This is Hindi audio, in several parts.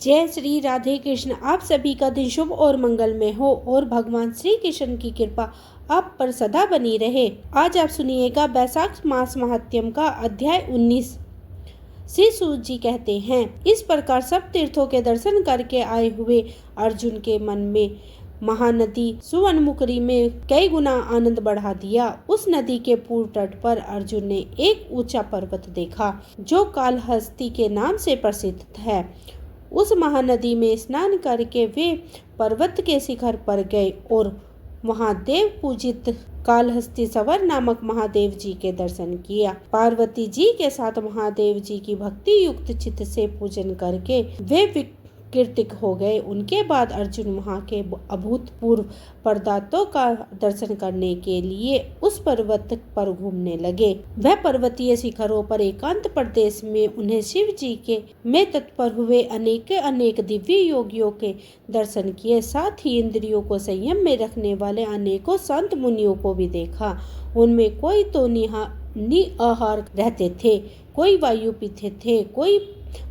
जय श्री राधे कृष्ण। आप सभी का दिन शुभ और मंगलमय हो और भगवान श्री कृष्ण की कृपा आप पर सदा बनी रहे। आज आप सुनिएगा वैशाख मास महात्म्य का अध्याय 19। श्री सूत जी कहते हैं, इस प्रकार सब तीर्थों के दर्शन करके आए हुए अर्जुन के मन में महानदी सुवर्णमुखरी में कई गुना आनंद बढ़ा दिया। उस नदी के पूर्व तट पर अर्जुन ने एक ऊंचा पर्वत देखा जो कालहस्ती के नाम से प्रसिद्ध है। उस महानदी में स्नान करके वे पर्वत के शिखर पर गए और वहां देव पूजित कालहस्तीश्वर नामक महादेव जी के दर्शन किया। पार्वती जी के साथ महादेव जी की भक्ति युक्त चित्त से पूजन करके वे कीर्तिक हो गए। उनके बाद अर्जुन वहां के अभूतपूर्व पदार्थों का दर्शन करने के लिए उस पर्वत पर घूमने लगे। वह पर्वतीय शिखरों पर एकांत प्रदेश में उन्हें शिव जी के में तत्पर हुए अनेक दिव्य योगियों के दर्शन किए। साथ ही इंद्रियों को संयम में रखने वाले अनेकों संत मुनियों को भी देखा। उनमें कोई तो निआहार रहते थे, कोई वायु पीते थे, कोई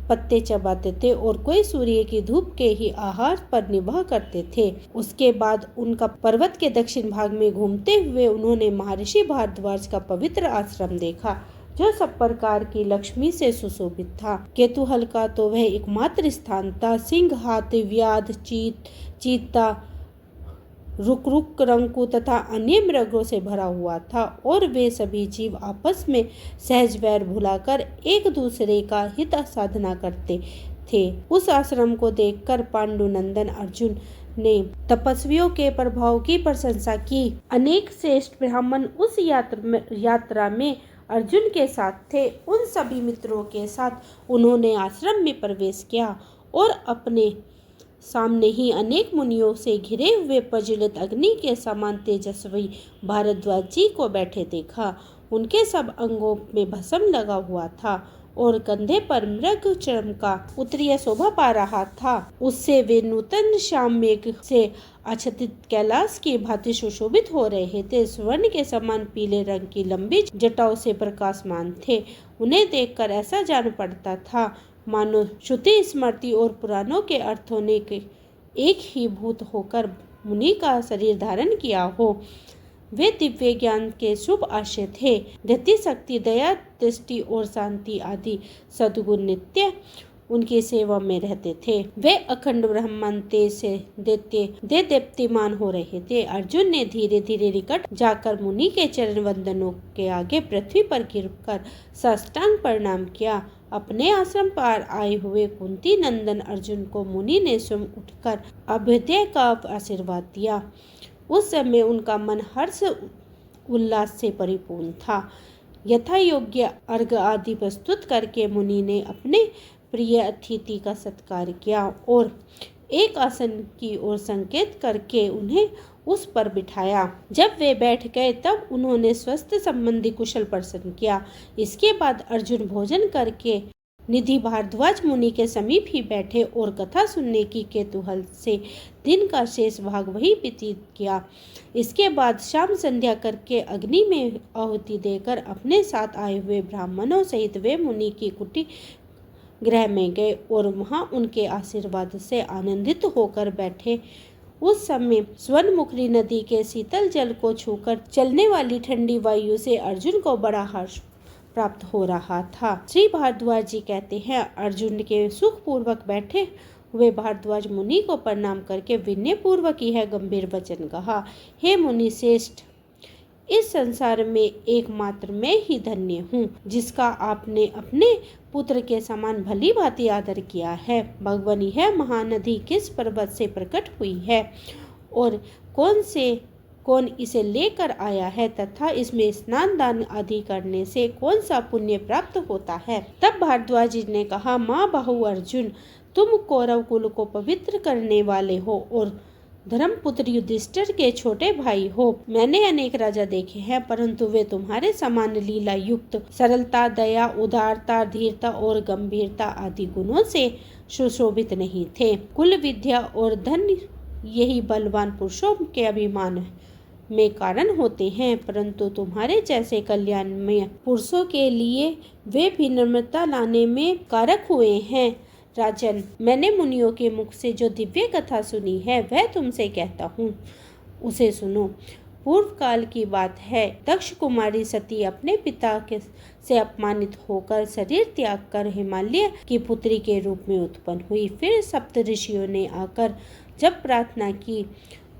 पत्ते चबाते थे और कोई सूर्य की धूप के ही आहार पर निर्वाह करते थे। उसके बाद उनका पर्वत के दक्षिण भाग में घूमते हुए उन्होंने महर्षि भारद्वाज का पवित्र आश्रम देखा जो सब प्रकार की लक्ष्मी से सुशोभित था। केतुहल का तो वह एकमात्र स्थान था। सिंह, हाथी, व्याध, चीता, रुक रंकु तथा अन्य मृगों से भरा हुआ था और वे सभी जीव आपस में सहज वैर भुलाकर एक दूसरे का हित साधना करते थे। उस आश्रम को देखकर पांडुनंदन अर्जुन ने तपस्वियों के प्रभाव की प्रशंसा की। अनेक श्रेष्ठ ब्राह्मण उस यात्रा में अर्जुन के साथ थे। उन सभी मित्रों के साथ उन्होंने आश्रम में प्रवेश किया और अपने सामने ही अनेक मुनियों से घिरे हुए प्रज्वलित अग्नि के समान तेजस्वी भारद्वाज जी को बैठे देखा। उनके सब अंगों में भस्म लगा हुआ था और कंधे पर मृग चर्म का उत्तरीय शोभा पा रहा था। उससे वे नूतन श्याम मेघ से आच्छादित कैलाश की भांति सुशोभित हो रहे थे। स्वर्ण के समान पीले रंग की लंबी जटाओं से प्रकाशमान थे। उन्हें देखकर ऐसा जान पड़ता था मानो श्रुति, स्मृति और पुराणों के अर्थों ने एक ही भूत होकर मुनि का शरीर धारण किया हो। वे दिव्य ज्ञान के शुभ आशय थे। धृति, शक्ति, दया, दृष्टि और शांति आदि सद्गुण नित्य उनकी सेवा में रहते थे। वे अखंड ब्रह्मांड तेज से दीप्तिमान हो रहे थे। अर्जुन ने धीरे धीरे निकट जाकर मुनि के चरण वंदनों के आगे पृथ्वी पर गिरकर साष्टांग प्रणाम किया। अपने आश्रम पर आए हुए कुंती नंदन अर्जुन को मुनि ने स्वयं उठकर अभ्युदय का आशीर्वाद दिया। उस समय उनका मन हर्ष उल्लास से परिपूर्ण था। यथा योग्य अर्घ आदि प्रस्तुत करके मुनि ने अपने प्रिय अतिथि का सत्कार किया और एक आसन की ओर संकेत करके उन्हें उस पर बिठाया। जब वे बैठ गए तब उन्होंने स्वास्थ्य संबंधी कुशल प्रश्न किया। इसके बाद अर्जुन भोजन करके निधि भारद्वाज मुनि के समीप ही बैठे और कथा सुनने की कुतूहल से दिन का शेष भाग वही व्यतीत किया। इसके बाद शाम संध्या करके अग्नि में आहुति देकर अपने साथ आए हुए ब्राह्मणों सहित वे मुनि की कुटी गृह में गए और वहां उनके आशीर्वाद से आनंदित होकर बैठे। उस समय स्वर्णमुखरी नदी के शीतल जल को छूकर चलने वाली ठंडी वायु से अर्जुन को बड़ा हर्ष प्राप्त हो रहा था। श्री भारद्वाज जी कहते हैं, अर्जुन के सुख पूर्वक बैठे हुए भारद्वाज मुनि को प्रणाम करके विनय पूर्वक यह गंभीर वचन कहा, हे मुनि श्रेष्ठ, इस संसार में एकमात्र मैं ही धन्य हूँ जिसका आपने अपने पुत्र के समान भली भांति आदर किया है। भगवान, यह महानदी किस पर्वत से प्रकट हुई है और कौन इसे लेकर आया है तथा इसमें स्नान दान आदि करने से कौन सा पुण्य प्राप्त होता है। तब भारद्वाज जी ने कहा, माँ बाहु अर्जुन, तुम कौरव कुल को पवित्र करने वाले हो और धर्मपुत्र युधिष्ठिर के छोटे भाई हो। मैंने अनेक राजा देखे हैं परंतु वे तुम्हारे समान लीला युक्त सरलता, दया, उदारता, धीरता और गंभीरता आदि गुणों से सुशोभित नहीं थे। कुल, विद्या और धन यही बलवान पुरुषों के अभिमान में कारण होते हैं, परंतु तुम्हारे जैसे कल्याण में पुरुषों के लिए वे भी नम्रता लाने में कारक हुए हैं। राजन, मैंने मुनियों के मुख से जो दिव्य कथा सुनी है वह तुमसे कहता हूँ, उसे सुनो। पूर्व काल की बात है। दक्ष कुमारी सती अपने पिता के से अपमानित होकर शरीर त्याग कर हिमालय की पुत्री के रूप में उत्पन्न हुई। फिर सप्त ऋषियों ने आकर जब प्रार्थना की,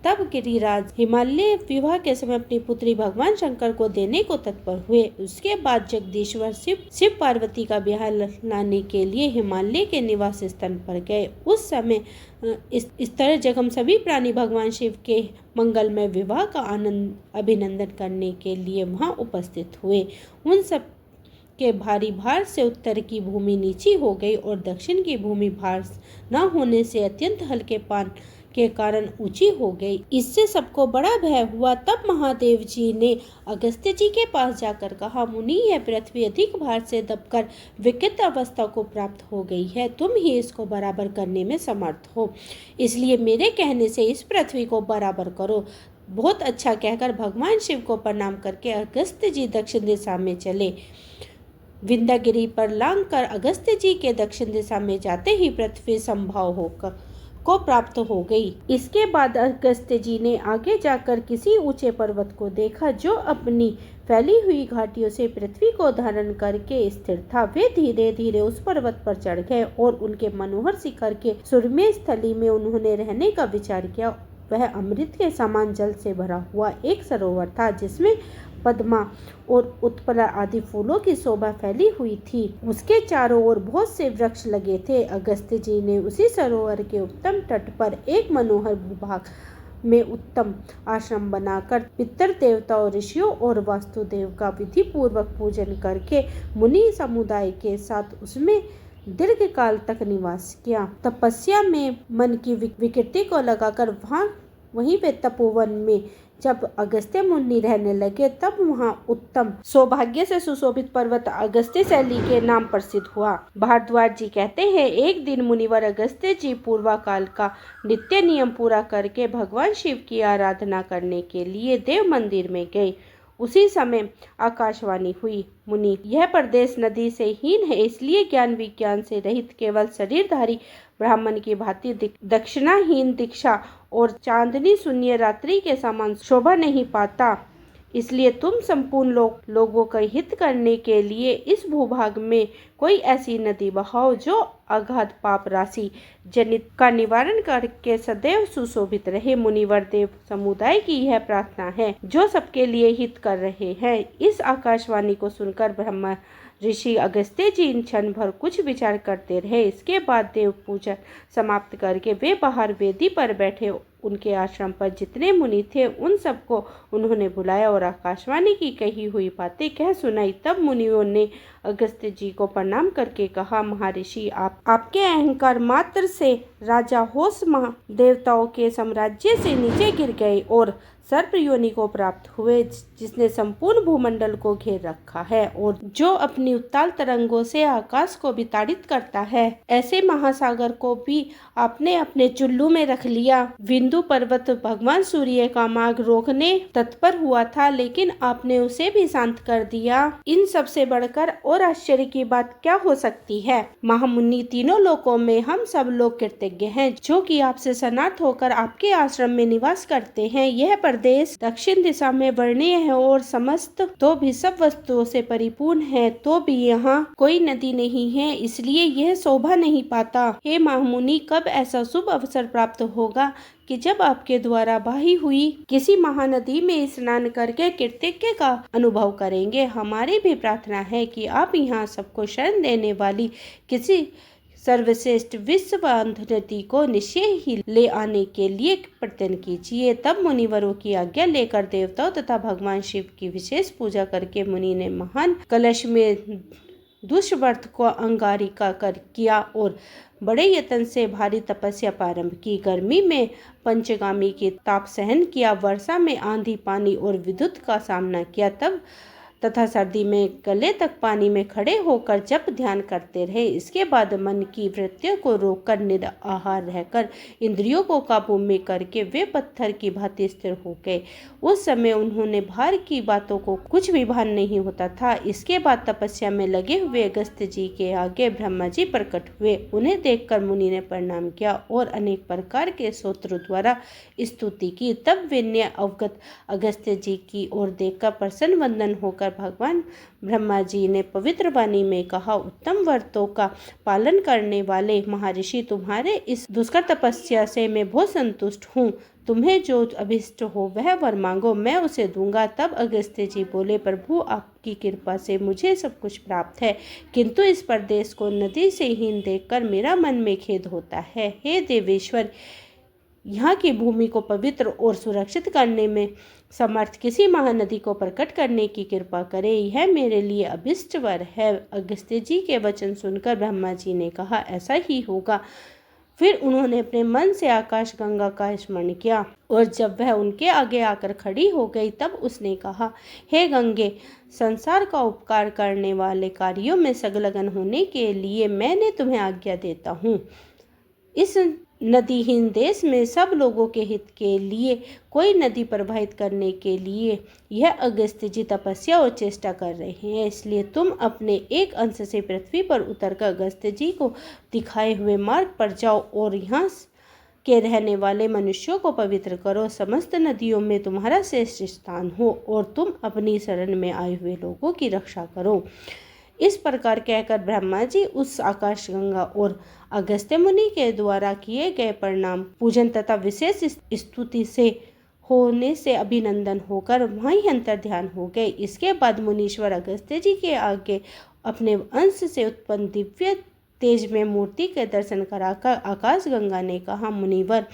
तब गिरिराज हिमालय विवाह के समय अपनी पुत्री भगवान शंकर को देने को तत्पर हुए। उसके बाद जगदीश्वर शिव पार्वती का ब्याह लाने के लिए हिमालय के निवास स्थान पर गए। उस समय इस तरह जब हम सभी प्राणी भगवान शिव के मंगलमय विवाह का अभिनंदन करने के लिए वहां उपस्थित हुए। उन सब के भारी भार से उत्तर की भूमि नीची हो गई और दक्षिण की भूमि भार न होने से अत्यंत हल्के पान के कारण ऊंची हो गई। इससे सबको बड़ा भय हुआ। तब महादेव जी ने अगस्त्य जी के पास जाकर कहा, मुनि, यह पृथ्वी अधिक भार से दबकर विकृत अवस्था को प्राप्त हो गई है। तुम ही इसको बराबर करने में समर्थ हो, इसलिए मेरे कहने से इस पृथ्वी को बराबर करो। बहुत अच्छा कहकर भगवान शिव को प्रणाम करके अगस्त्य जी दक्षिण दिशा में चले। विंध्यागिरी पर लांग कर अगस्त्य जी के दक्षिण दिशा में जाते ही पृथ्वी संभव होकर को प्राप्त हो गई। इसके बाद अगस्त्य जी ने आगे जाकर किसी ऊंचे पर्वत को देखा जो अपनी फैली हुई घाटियों से पृथ्वी को धारण करके स्थिर था। वे धीरे धीरे उस पर्वत पर चढ़ गए और उनके मनोहर शिखर के सुरम्य स्थली में उन्होंने रहने का विचार किया। वह अमृत के समान जल से भरा हुआ एक सरोवर था, जिसमें पद्मा और उत्पला आदि फूलों की शोभा फैली हुई थी। उसके चारों ओर बहुत से वृक्ष लगे थे। अगस्त्य जी ने उसी सरोवर के उत्तम तट पर एक मनोहर भूभाग में उत्तम आश्रम बनाकर पितर देवताओं, ऋषियों और वास्तुदेव का विधि पूर्वक पूजन करके मुनि समुदाय के साथ उसमें दीर्घ काल तक निवास किया। तपस्या में मन की विकृति को लगाकर वहीं पे तपोवन में जब अगस्त्य मुनि रहने लगे, तब वहाँ उत्तम सौभाग्य से सुशोभित पर्वत अगस्त्य शैली के नाम प्रसिद्ध हुआ। भारद्वाज जी कहते हैं, एक दिन मुनिवर अगस्त्य जी पूर्वा काल का नित्य नियम पूरा करके भगवान शिव की आराधना करने के लिए देव मंदिर में गए। उसी समय आकाशवाणी हुई, मुनि, यह प्रदेश नदी से हीन है, इसलिए ज्ञान विज्ञान से रहित केवल शरीरधारी ब्राह्मण की भांति दक्षिणाहीन दीक्षा और चांदनी शून्य रात्रि के समान शोभा नहीं पाता। इसलिए तुम संपूर्ण लोगों का हित करने के लिए इस भूभाग में कोई ऐसी नदी बहाओ जो अगाध पाप राशि जनित का निवारण करके सदैव सुशोभित रहे। मुनिवर देव समुदाय की यह प्रार्थना है जो सबके लिए हित कर रहे हैं। इस आकाशवाणी को सुनकर ब्रह्मा ऋषि अगस्त्य जी क्षण भर कुछ विचार करते रहे। इसके बाद देव पूजा समाप्त करके वे बाहर वेदी पर बैठे। उनके आश्रम पर जितने मुनि थे उन सबको उन्होंने बुलाया और आकाशवाणी की कही हुई बातें कह सुनाई। तब मुनियों ने अगस्त्य जी को प्रणाम करके कहा, महर्षि, आपके अहंकार मात्र से राजा होश देवताओं के साम्राज्य से नीचे गिर गए और सर्प योनि को प्राप्त हुए, जिसने संपूर्ण भूमंडल को घेर रखा है और जो अपनी उत्ताल तरंगों से आकाश को विताड़ित करता है। ऐसे महासागर को भी आपने अपने चुल्लू में रख लिया। विंध्य पर्वत भगवान सूर्य का मार्ग रोकने तत्पर हुआ था, लेकिन आपने उसे भी शांत कर दिया। इन सबसे बढ़कर और आश्चर्य की बात क्या हो सकती है? महामुनि, तीनों लोकों में हम सब लोग कृतज्ञ हैं जो कि आपसे शरणार्थ होकर आपके आश्रम में निवास करते हैं। यह प्रदेश दक्षिण दिशा में वर्णीय है और समस्त तो भी सब वस्तुओं से परिपूर्ण है, तो भी यहाँ कोई नदी नहीं है, इसलिए यह शोभा नहीं पाता। हे महामुनि, कब ऐसा शुभ अवसर प्राप्त होगा कि जब आपके द्वारा बही हुई किसी महानदी में स्नान करके कृतज्ञ का अनुभव करेंगे। हमारी भी प्रार्थना है कि आप यहाँ सबको शरण देने वाली किसी सर्वश्रेष्ठ विश्ववंत नदी को निश्चय ही ले आने के लिए प्रयत्न कीजिए। तब मुनिवरों की आज्ञा लेकर देवताओं तथा भगवान शिव की विशेष पूजा करके मुनि ने महान कलश में दुष्वर्त को अंगारिका कर किया और बड़े यत्न से भारी तपस्या प्रारंभ की। गर्मी में पंचगामी की ताप सहन किया, वर्षा में आंधी पानी और विद्युत का सामना किया। तब तथा सर्दी में गले तक पानी में खड़े होकर जप ध्यान करते रहे। इसके बाद मन की वृत्तियों को रोककर निराहार रहकर इंद्रियों को काबू में करके वे पत्थर की भांति स्थिर हो गए। उस समय उन्होंने बाहर की बातों को कुछ भी भान नहीं होता था। इसके बाद तपस्या में लगे हुए अगस्त्य जी के आगे ब्रह्मा जी प्रकट हुए। उन्हें देखकर मुनि ने प्रणाम किया और अनेक प्रकार के स्तोत्रों द्वारा स्तुति की। तब वे ने अवगत अगस्त्य जी की ओर देखकर प्रसन्न वंदन होकर भगवान ब्रह्मा जी ने पवित्र वाणी में कहा, उत्तम व्रतों का पालन करने वाले महर्षि, तुम्हारे इस दुष्कर तपस्या से मैं बहुत संतुष्ट हूँ। तुम्हें जो अभिष्ट हो वह वर मांगो, मैं उसे दूंगा। तब अगस्त्य जी बोले, प्रभु आपकी कृपा से मुझे सब कुछ प्राप्त है, किंतु इस प्रदेश को नदी से हीन देखकर मेरा मन में खेद होता है। हे देवेश्वर, यहाँ की भूमि को पवित्र और सुरक्षित करने में समर्थ किसी महानदी को प्रकट करने की कृपा करे, यह मेरे लिए अभिष्ट वर है। अगस्त्य जी के वचन सुनकर ब्रह्मा जी ने कहा, ऐसा ही होगा। फिर उन्होंने अपने मन से आकाश गंगा का स्मरण किया और जब वह उनके आगे आकर खड़ी हो गई तब उसने कहा, हे गंगे, संसार का उपकार करने वाले कार्यों में संलग्न होने के लिए मैंने तुम्हें आज्ञा देता हूँ। इस नदीहीन देश में सब लोगों के हित के लिए कोई नदी प्रवाहित करने के लिए यह अगस्त्य जी तपस्या और चेष्टा कर रहे हैं। इसलिए तुम अपने एक अंश से पृथ्वी पर उतरकर अगस्त्य जी को दिखाए हुए मार्ग पर जाओ और यहाँ के रहने वाले मनुष्यों को पवित्र करो। समस्त नदियों में तुम्हारा श्रेष्ठ स्थान हो और तुम अपनी शरण में आए हुए लोगों की रक्षा करो। इस प्रकार कहकर ब्रह्मा जी उस आकाश गंगा और अगस्त्य मुनि के द्वारा किए गए प्रणाम, पूजन तथा विशेष स्तुति से होने से अभिनंदन होकर वहीं अंतर ध्यान हो गए। इसके बाद मुनीश्वर अगस्त्य जी के आगे अपने अंश से उत्पन्न दिव्य तेज में मूर्ति के दर्शन कराकर आकाश गंगा ने कहा, मुनिवर,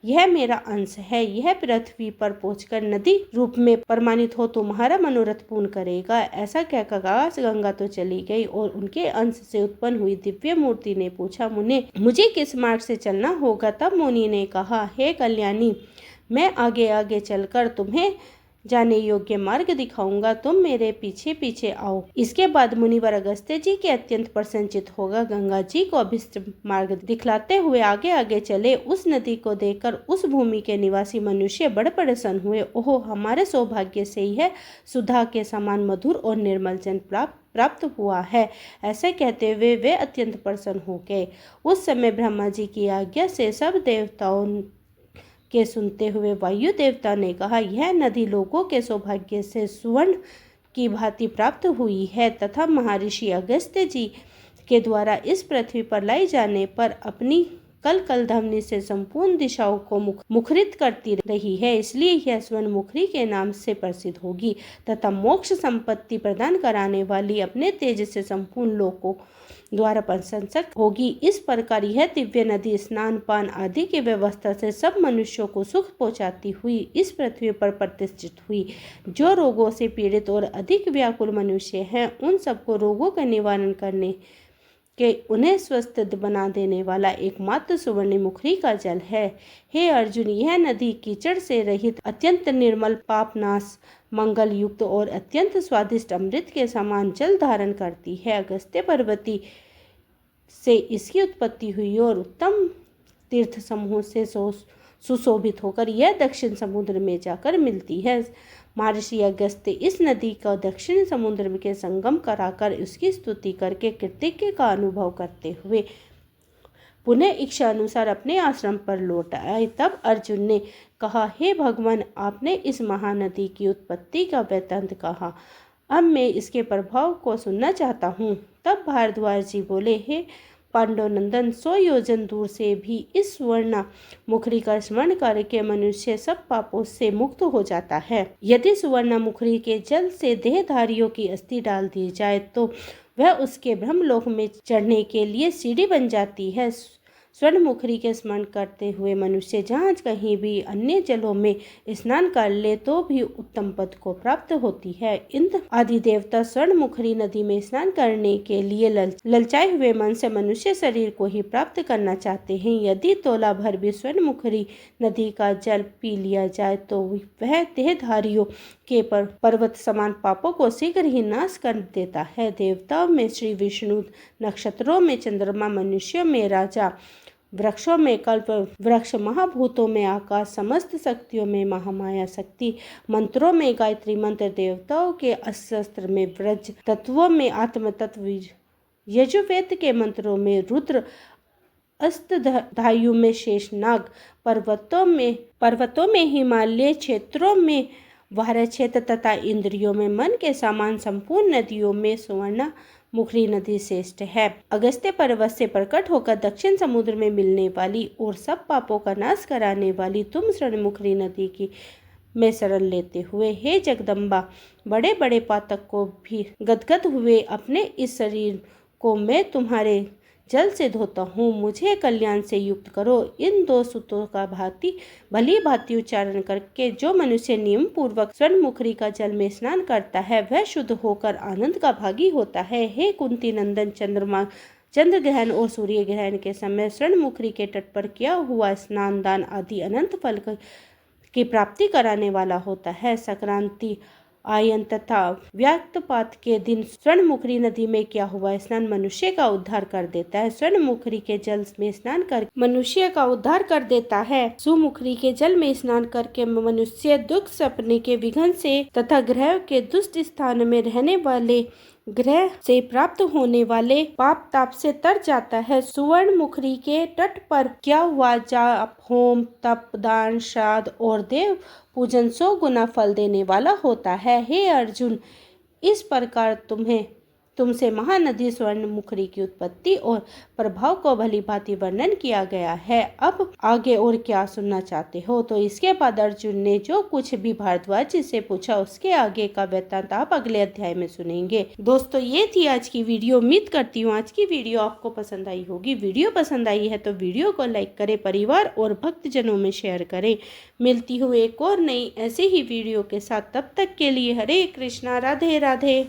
यह मेरा अंश है, यह पृथ्वी पर पहुंचकर नदी रूप में प्रमाणित हो तुम्हारा मनोरथ पूर्ण करेगा। ऐसा कहकर आकाश गंगा तो चली गई और उनके अंश से उत्पन्न हुई दिव्य मूर्ति ने पूछा, मुझे किस मार्ग से चलना होगा? तब मुनि ने कहा, हे कल्याणी, मैं आगे आगे चलकर तुम्हें जाने योग्य मार्ग दिखाऊंगा, तुम मेरे पीछे पीछे आओ। इसके बाद मुनिवर अगस्त्य जी के अत्यंत प्रसन्नचित होगा गंगा जी को अभिष्ट मार्ग दिखलाते हुए आगे आगे चले। उस नदी को देखकर उस भूमि के निवासी मनुष्य बड़े प्रसन्न हुए। ओहो, हमारे सौभाग्य से यह सुधा के समान मधुर और निर्मल जल प्राप्त हुआ है। ऐसे कहते हुए वे अत्यंत प्रसन्न हो गए। उस समय ब्रह्मा जी की आज्ञा से सब देवताओं के सुनते हुए वायु देवता ने कहा, यह नदी लोगों के सौभाग्य से सुवर्ण की भांति प्राप्त हुई है तथा महर्षि अगस्त्य जी के द्वारा इस पृथ्वी पर लाई जाने पर अपनी कल ध्वनि से संपूर्ण दिशाओं को मुखरित करती रही है, इसलिए यह स्वर्ण मुखरी के नाम से प्रसिद्ध होगी तथा मोक्ष संपत्ति प्रदान कराने वाली अपने तेज से संपूर्ण लोकों द्वारा प्रशंसक होगी। इस प्रकार यह दिव्य नदी स्नान पान आदि की व्यवस्था से सब मनुष्यों को सुख पहुंचाती हुई इस पृथ्वी पर प्रतिष्ठित हुई। जो रोगों से पीड़ित और अधिक व्याकुल मनुष्य हैं, उन सबको रोगों का निवारण करने के उन्हें स्वस्थ बना देने वाला एकमात्र सुवर्ण मुखरी का जल है। हे अर्जुन, यह नदी कीचड़ से रहित अत्यंत निर्मल पापनाश मंगल युक्त और अत्यंत स्वादिष्ट अमृत के समान जल धारण करती है। अगस्त्य पर्वती से इसकी उत्पत्ति हुई और उत्तम तीर्थ समूह से सुशोभित होकर यह दक्षिण समुद्र में जाकर मिलती है। महर्षि अगस्त्य इस नदी का दक्षिण समुद्र के संगम कराकर उसकी स्तुति करके कृतज्ञ का अनुभव करते हुए पुनः इच्छा अनुसार अपने आश्रम पर लौट आए। तब अर्जुन ने कहा, हे भगवान, आपने इस महानदी की उत्पत्ति का वृत्तांत कहा, अब मैं इसके प्रभाव को सुनना चाहता हूँ। तब भारद्वाज जी बोले, हे पांडुनंदन, 100 योजन दूर से भी इस स्वर्ण मुखरी का स्मरण करके मनुष्य सब पापों से मुक्त हो जाता है। यदि सुवर्ण मुखरी के जल से देहधारियों की अस्थि डाल दी जाए तो वह उसके ब्रह्मलोक में चढ़ने के लिए सीढ़ी बन जाती है। स्वर्णमुखी के स्मरण करते हुए मनुष्य जहाँ कहीं भी अन्य जलों में स्नान कर ले तो भी उत्तम पद को प्राप्त होती है। इंद्र आदि देवता स्वर्णमुखी नदी में स्नान करने के लिए ललचाए हुए मन से मनुष्य शरीर को ही प्राप्त करना चाहते हैं। यदि तोला भर भी स्वर्णमुखी नदी का जल पी लिया जाए तो वह देहधारियों के पर्वत समान पापों को शीघ्र ही नाश कर देता है। देवताओं में श्री विष्णु, नक्षत्रों में चंद्रमा, मनुष्यों में राजा, वृक्षों में कल्प वृक्ष, महाभूतों में आकाश, समस्त शक्तियों में महामाया शक्ति, मंत्रों में गायत्री मंत्र, देवताओं के अस्त्र में व्रज, तत्वों में आत्म तत्व, यजुर्वेद के मंत्रों में रुद्र, अष्टधायु में शेषनाग, पर्वतों में हिमालय, क्षेत्रों में वार क्षेत्र तथा इंद्रियों में मन के समान संपूर्ण नदियों में स्वर्णमुखी नदी श्रेष्ठ है। अगस्त्य पर्वत से प्रकट होकर दक्षिण समुद्र में मिलने वाली और सब पापों का नाश कराने वाली तुम स्वर्णमुखी नदी की में शरण लेते हुए हे जगदम्बा, बड़े बड़े पातक को भी गदगद हुए अपने इस शरीर को मैं तुम्हारे जल से धोता हूँ, मुझे कल्याण से युक्त करो। इन दो सूत्रों का भली भांति उच्चारण करके जो मनुष्य नियम पूर्वक स्वर्णमुखी का जल में स्नान करता है वह शुद्ध होकर आनंद का भागी होता है। हे कुंती नंदन, चंद्र ग्रहण और सूर्य ग्रहण के समय स्वर्णमुखी के तट पर किया हुआ स्नान दान आदि अनंत फल की प्राप्ति कराने वाला होता है। संक्रांति, आयन तथा व्याक्तपात के दिन स्वर्णमुखी नदी में किया हुआ स्नान मनुष्य का उद्धार कर देता है। स्वर्णमुखी के जल में स्नान कर मनुष्य का उद्धार कर देता है। सुमुखी के जल में स्नान करके मनुष्य दुख सपने के विघ्न से तथा ग्रह के दुष्ट स्थान में रहने वाले ग्रह से प्राप्त होने वाले पाप ताप से तर जाता है। सुवर्णमुखी के तट पर क्या हुआ जाप, होम, तप, दान, श्राद्ध और देव पूजन 100 गुना फल देने वाला होता है। हे अर्जुन, इस प्रकार तुमसे महानदी स्वर्णमुखी की उत्पत्ति और प्रभाव को भली भांति वर्णन किया गया है। अब आगे और क्या सुनना चाहते हो? तो इसके बाद अर्जुन ने जो कुछ भी भारद्वाज जी से पूछा उसके आगे का वृत्तांत आप अगले अध्याय में सुनेंगे। दोस्तों, ये थी आज की वीडियो। उम्मीद करती हूँ आज की वीडियो आपको पसंद आई होगी। वीडियो पसंद आई है तो वीडियो को लाइक करें, परिवार और भक्तजनों में शेयर करें। मिलती हूँ एक और नई ऐसे ही वीडियो के साथ। तब तक के लिए हरे कृष्णा, राधे राधे।